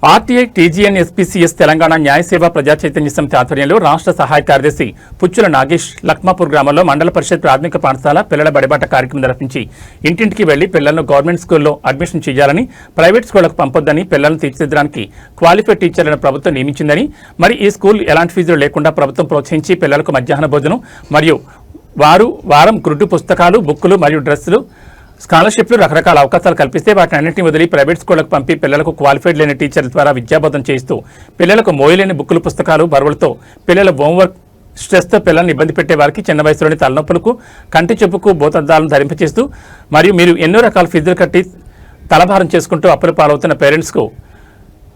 RTI TGN ఎస్పీసీఎస్ Telangana న్యాయ సేవా ప్రజా చైతన్య సమితి ఆధ్వర్యంలో రాష్ట్ర సహాయ కార్యదర్శి పుచ్చుల నాగేష్ లక్మాపూర్ గ్రామంలో మండల పరిషత్ ప్రాథమిక పాఠశాల పిల్లల బడిబాట కార్యక్రమం నిర్వహించి ఇంటింటికి వెళ్లి పిల్లలను గవర్నమెంట్ స్కూల్లో అడ్మిషన్ చేయాలని, ప్రైవేట్ స్కూళ్లకు పంపొద్దని, పిల్లలను తీర్చిదిద్దడానికి క్వాలిఫైడ్ టీచర్లను ప్రభుత్వం నియమించిందని, మరి ఈ స్కూల్ ఎలాంటి ఫీజులు లేకుండా ప్రభుత్వం ప్రోత్సహించి పిల్లలకు మధ్యాహ్న భోజనం మరియు వారం గుడ్డు పుస్తకాలు, బుక్కులు మరియు డ్రెస్సులు, స్కాలర్షిప్లు రకరకాల అవకాశాలు కల్పిస్తే వాటిని అన్నింటినీ వదిలి ప్రైవేట్ స్కూళ్లకు పంపి పిల్లలకు క్వాలిఫైడ్ లేని టీచర్ల ద్వారా విద్యాబోధన చేస్తూ పిల్లలకు మోయలేని బుక్కులు, పుస్తకాలు, బరువులతో పిల్లల హోంవర్క్ స్ట్రెస్తో పిల్లల్ని ఇబ్బంది పెట్టే వారికి చిన్న వయసులోని తలనొప్పులకు, కంటి చెప్పుకు భూతద్దాలను ధరింపచేస్తూ మరియు మీరు ఎన్నో రకాల ఫీజులు కట్టి తలభారం చేసుకుంటూ అప్పుల పాలవుతున్న పేరెంట్స్కు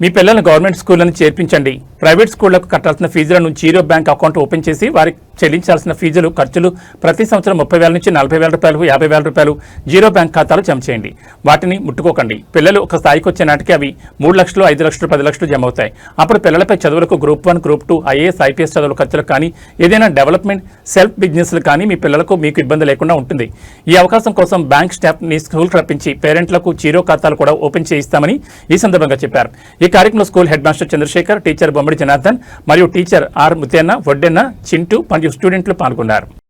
మీ పిల్లలను గవర్నమెంట్ స్కూళ్లను చేర్పించండి. ప్రైవేట్ స్కూళ్లకు కట్టాల్సిన ఫీజులను జీరో బ్యాంక్ అకౌంట్ ఓపెన్ చేసి వారికి చెల్లించాల్సిన ఫీజులు, ఖర్చులు ప్రతి సంవత్సరం 30,000 నుంచి 40,000 రూపాయలు, 50,000 రూపాయలు జీరో బ్యాంక్ ఖాతాలు జమ చేయండి. వాటిని ముట్టుకోకండి. పిల్లలు ఒక స్థాయికి వచ్చే నాటికి అవి 3 లక్షలు, 5 లక్షలు, 10 లక్షలు జమ అవుతాయి. అప్పుడు పిల్లలపై చదువులకు గ్రూప్ 1, గ్రూప్ 2, ఐఏఎస్, ఐపీఎస్ చదువుల ఖర్చులకు కానీ ఏదైనా డెవలప్మెంట్ సెల్ఫ్ బిజినెస్లు కానీ మీ పిల్లలకు మీకు ఇబ్బంది లేకుండా ఉంటుంది. ఈ అవకాశం కోసం బ్యాంక్ స్టాఫ్ని స్కూల్కి రప్పించి పేరెంట్లకు జీరో ఖాతాలు కూడా ఓపెన్ చేయిస్తామని ఈ సందర్భంగా చెప్పారు. ఈ కార్యక్రమంలో school head master Chandrashekhar, teacher Bommadi Janardhan మరియు టీచర్ ఆర్ ముతేన్న, వడ్డెన్న, చింటూ మరియు స్టూడెంట్లు పాల్గొన్నారు.